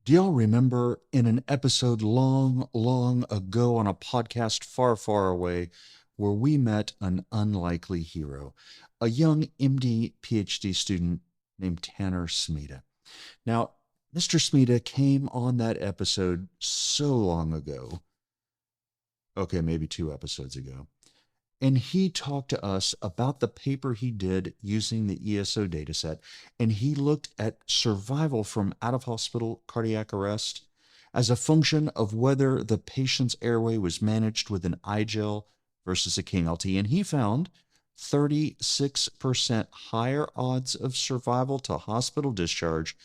Do y'all remember in an episode long, long ago on a podcast far, far away where we met an unlikely hero, a young MD PhD student named Tanner Smida? Now, Mr. Smida came on that episode so long ago. Okay, maybe 2 episodes ago. And he talked to us about the paper he did using the ESO dataset. And he looked at survival from out of hospital cardiac arrest as a function of whether the patient's airway was managed with an iGel versus a KingLT. And he found 36% higher odds of survival to hospital discharge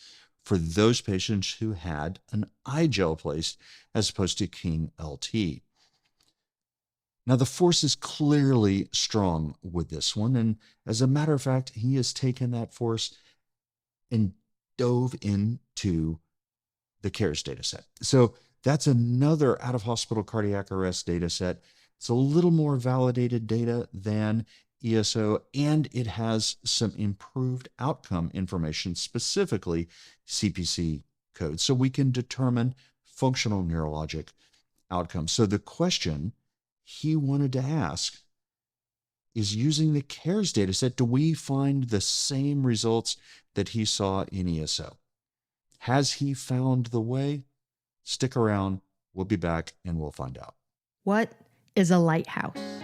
for those patients who had an iGel placed as opposed to KingLT. Now, the force is clearly strong with this one. And as a matter of fact, he has taken that force and dove into the CARES dataset. So that's another out of hospital cardiac arrest dataset. It's a little more validated data than ESO, and it has some improved outcome information, specifically CPC codes. So we can determine functional neurologic outcomes. So the question he wanted to ask is, using the CARES dataset, do we find the same results that he saw in ESO? Has he found the way? Stick around. We'll be back and we'll find out. What is a lighthouse?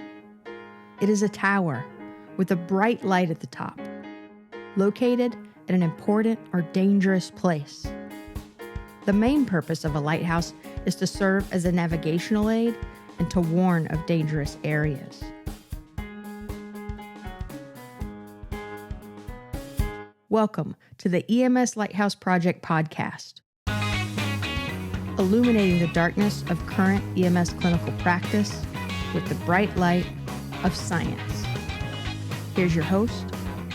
It is a tower with a bright light at the top, located at an important or dangerous place. The main purpose of a lighthouse is to serve as a navigational aid and to warn of dangerous areas. Welcome to the EMS Lighthouse Project podcast, illuminating the darkness of current EMS clinical practice with the bright light of science. Here's your host,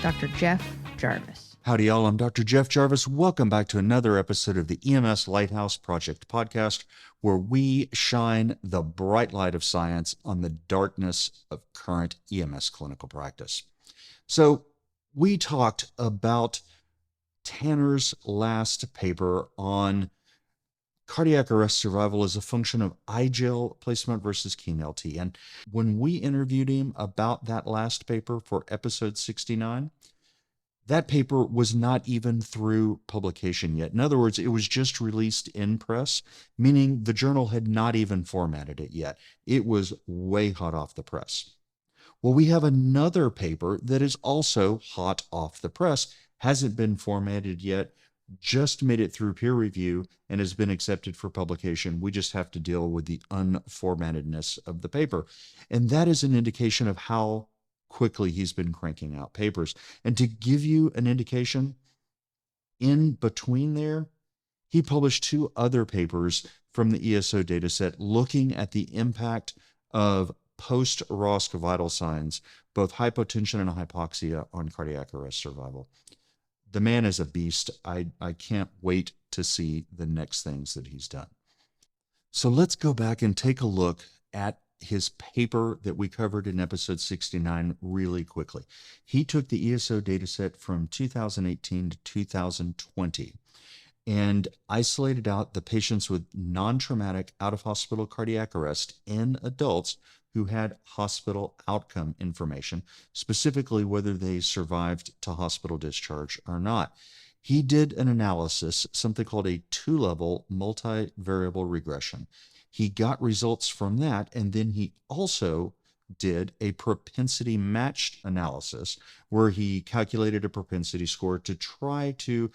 Dr. Jeff Jarvis. Howdy, y'all. I'm Dr. Jeff Jarvis. Welcome back to another episode of the EMS Lighthouse Project podcast, where we shine the bright light of science on the darkness of current EMS clinical practice. So we talked about Tanner's last paper on cardiac arrest survival as a function of iGel placement versus KingLT. And when we interviewed him about that last paper for episode 69, that paper was not even through publication yet. In other words, it was just released in press, meaning the journal had not even formatted it yet. It was way hot off the press. Well, we have another paper that is also hot off the press, hasn't been formatted yet, just made it through peer review and has been accepted for publication. We just have to deal with the unformattedness of the paper. And that is an indication of how quickly he's been cranking out papers. And to give you an indication, in between there, he published 2 other papers from the ESO dataset looking at the impact of post-ROSC vital signs, both hypotension and hypoxia, on cardiac arrest survival. The man is a beast. I can't wait to see the next things that he's done. So let's go back and take a look at his paper that we covered in episode 69 really quickly. He took the ESO dataset from 2018 to 2020 and isolated out the patients with non-traumatic out-of-hospital cardiac arrest in adults who had hospital outcome information, specifically whether they survived to hospital discharge or not. He did an analysis, something called a 2-level multivariable regression. He got results from that, and then he also did a propensity matched analysis where he calculated a propensity score to try to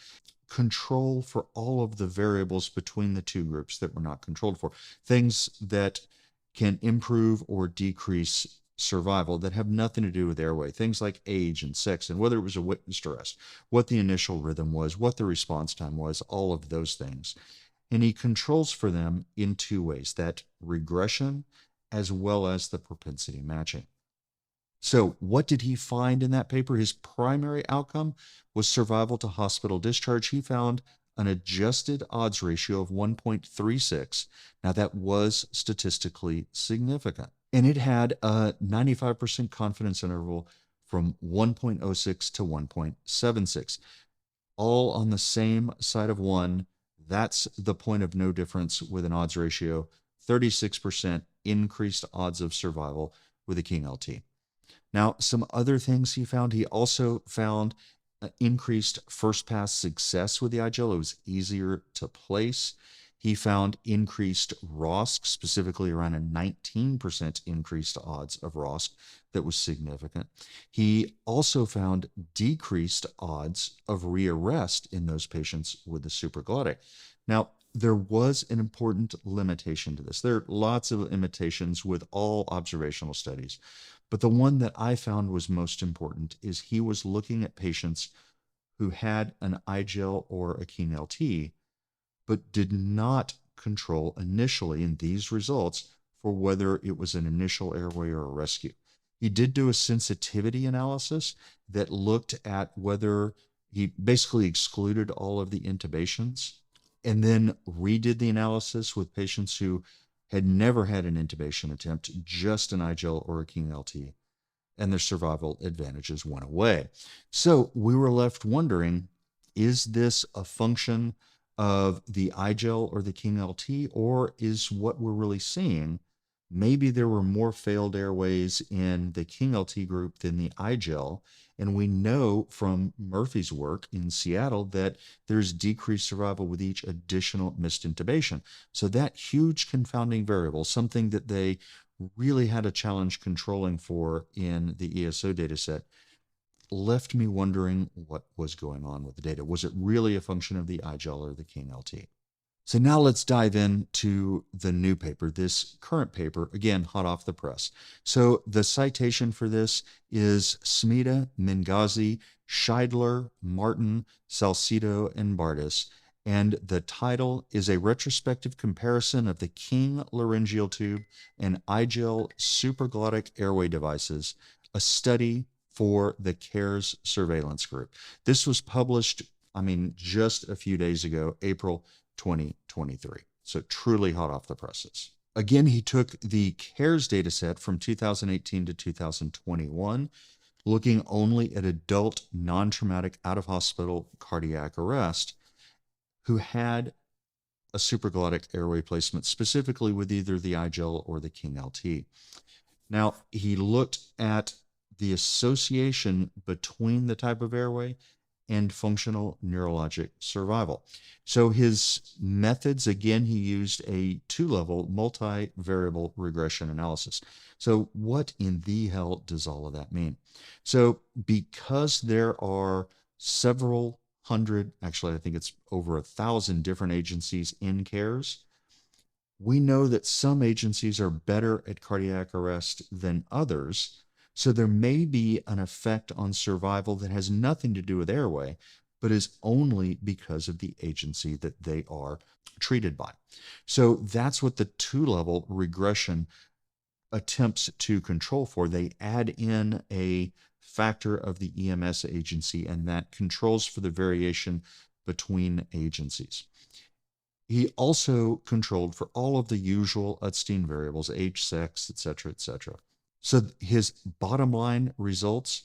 control for all of the variables between the 2 groups that were not controlled for, things that can improve or decrease survival that have nothing to do with airway, things like age and sex and whether it was a witnessed arrest, what the initial rhythm was, what the response time was, all of those things. And he controls for them in 2 ways, that regression as well as the propensity matching. So what did he find in that paper? His primary outcome was survival to hospital discharge. He found an adjusted odds ratio of 1.36. Now that was statistically significant. And it had a 95% confidence interval from 1.06 to 1.76, all on the same side of 1 That's the point of no difference with an odds ratio, 36% increased odds of survival with a KingLT. Now, some other things he found. He also found increased first pass success with the iGel. It was easier to place. He found increased ROSC, specifically around a 19% increased odds of ROSC that was significant. He also found decreased odds of rearrest in those patients with the supraglottic. Now, there was an important limitation to this. There are lots of limitations with all observational studies, but the one that I found was most important is he was looking at patients who had an iGel or a KingLT, but did not control initially in these results for whether it was an initial airway or a rescue. He did do a sensitivity analysis that looked at whether he basically excluded all of the intubations and then redid the analysis with patients who had never had an intubation attempt, just an iGel or a KingLT, and their survival advantages went away. So we were left wondering, is this a function of the iGel or the KingLT, or is what we're really seeing, maybe there were more failed airways in the KingLT group than the iGel, and we know from Murphy's work in Seattle that there's decreased survival with each additional missed intubation. So that huge confounding variable, something that they really had a challenge controlling for in the ESO data set, left me wondering what was going on with the data. Was it really a function of the iGel or the KingLT? So now let's dive into the new paper, this current paper, again, hot off the press. So the citation for this is Smida, Menegazzi, Scheidler, Martin, Salcido, and Bardes. And the title is a retrospective comparison of the King Laryngeal Tube and iGel supraglottic airway devices, a study for the CARES surveillance group. This was published, just a few days ago, April 2023. So truly hot off the presses. Again, he took the CARES data set from 2018 to 2021, looking only at adult non-traumatic out-of-hospital cardiac arrest who had a supraglottic airway placement, specifically with either the iGel or the KingLT. Now, he looked at the association between the type of airway and functional neurologic survival. So his methods, again, he used a two-level multivariable regression analysis. So what in the hell does all of that mean? So because there are several hundred, actually I think it's over 1,000 different agencies in CARES, we know that some agencies are better at cardiac arrest than others. So there may be an effect on survival that has nothing to do with airway, but is only because of the agency that they are treated by. So that's what the two-level regression attempts to control for. They add in a factor of the EMS agency, and that controls for the variation between agencies. He also controlled for all of the usual Utstein variables, age, sex, etc., etc. So his bottom line results: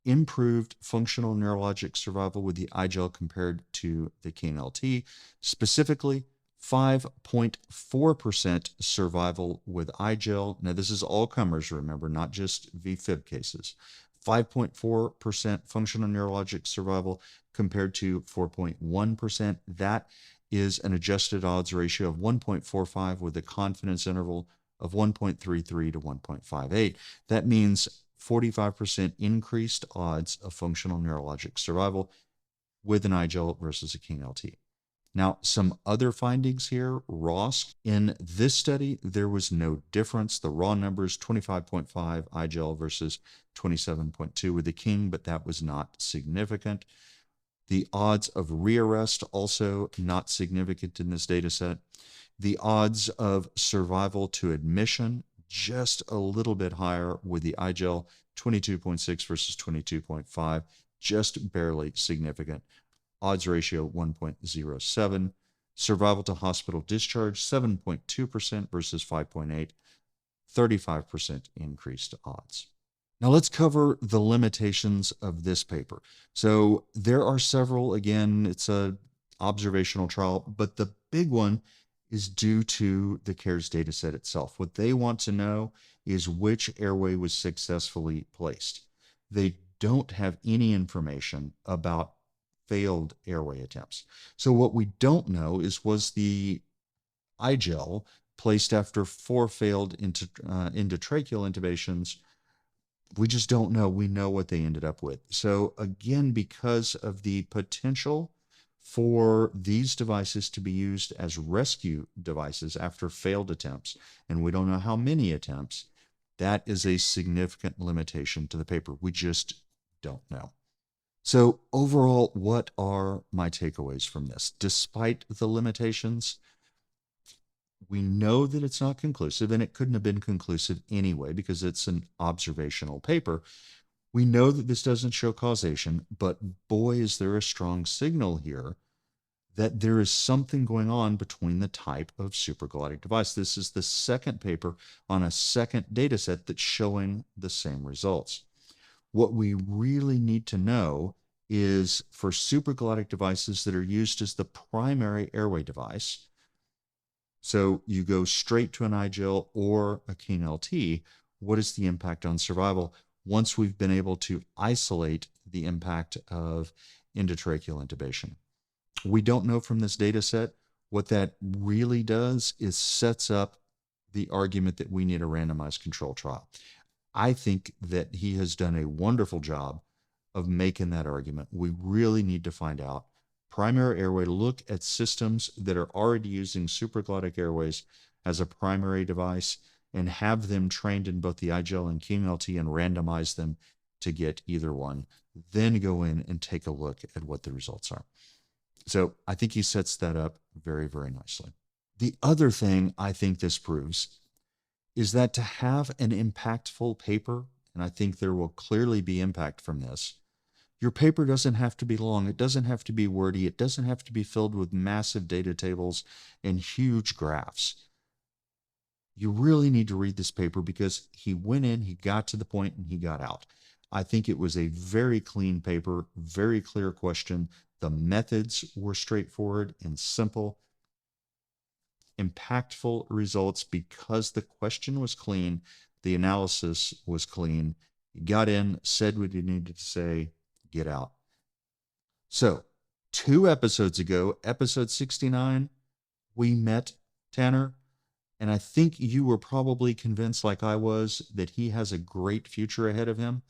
improved functional neurologic survival with the iGel compared to the KingLT, specifically 5.4% survival with iGel. Now, this is all comers, remember, not just VFib cases. 5.4% functional neurologic survival compared to 4.1%. That is an adjusted odds ratio of 1.45 with a confidence interval of 1.33 to 1.58. That means 45% increased odds of functional neurologic survival with an iGel versus a KingLT. Now, some other findings here. ROSC. In this study, there was no difference. The raw numbers, 25.5 iGel versus 27.2 with the King, but that was not significant. The odds of rearrest also not significant in this data set. The odds of survival to admission, just a little bit higher with the iGel, 22.6 versus 22.5, just barely significant. Odds ratio 1.07. Survival to hospital discharge 7.2% versus 5.8, 35% increased odds. Now let's cover the limitations of this paper. So there are several. Again, it's a observational trial, but the big one is due to the CARES dataset itself. What they want to know is which airway was successfully placed. They don't have any information about failed airway attempts. So what we don't know is, was the iGel placed after 4 failed endotracheal intubations? We just don't know. We know what they ended up with. So again, because of the potential for these devices to be used as rescue devices after failed attempts, and we don't know how many attempts, that is a significant limitation to the paper. We just don't know. So overall, what are my takeaways from this? Despite the limitations, we know that it's not conclusive, and it couldn't have been conclusive anyway because it's an observational paper. We know that this doesn't show causation, but boy, is there a strong signal here that there is something going on between the type of supraglottic device. This is the second paper on a second data set that's showing the same results. What we really need to know is, for supraglottic devices that are used as the primary airway device, so you go straight to an iGel or a KingLT, what is the impact on survival once we've been able to isolate the impact of endotracheal intubation? We don't know from this data set. What that really does is sets up the argument that we need a randomized control trial. I think that he has done a wonderful job of making that argument. We really need to find out primary airway, look at systems that are already using supraglottic airways as a primary device, and have them trained in both the iGel and KingLT and randomize them to get either one. Then go in and take a look at what the results are. So I think he sets that up very, very nicely. The other thing I think this proves is that to have an impactful paper, and I think there will clearly be impact from this, your paper doesn't have to be long. It doesn't have to be wordy. It doesn't have to be filled with massive data tables and huge graphs. You really need to read this paper because he went in, he got to the point, and he got out. I think it was a very clean paper, very clear question. The methods were straightforward and simple. Impactful results because the question was clean, the analysis was clean. He got in, said what he needed to say, get out. So 2 episodes ago, episode 69, we met Tanner, and I think you were probably convinced, like I was, that he has a great future ahead of him.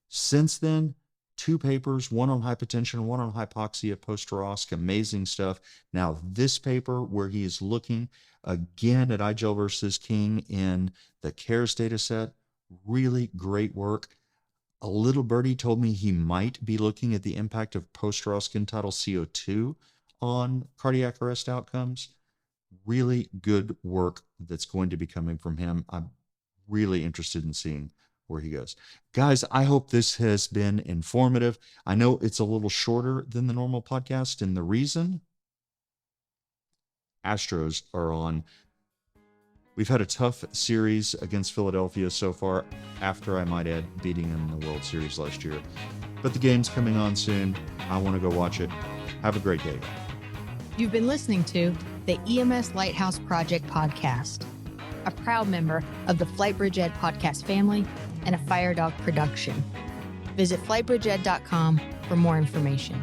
Since then, 2 papers, one on hypotension, one on hypoxia post-ROSC, amazing stuff. Now this paper where he is looking again at iGel versus King in the CARES data set, really great work. A little birdie told me he might be looking at the impact of post-ROSC end-tidal CO2 on cardiac arrest outcomes. Really good work that's going to be coming from him. I'm really interested in seeing where he goes. Guys, I hope this has been informative. I know it's a little shorter than the normal podcast, and the reason, Astros are on. We've had a tough series against Philadelphia so far, after, I might add, beating them in the World Series last year. But the game's coming on soon. I want to go watch it. Have a great day. You've been listening to the EMS Lighthouse Project podcast, a proud member of the FlightBridge Ed podcast family and a Fire Dog production. Visit flightbridgeed.com for more information.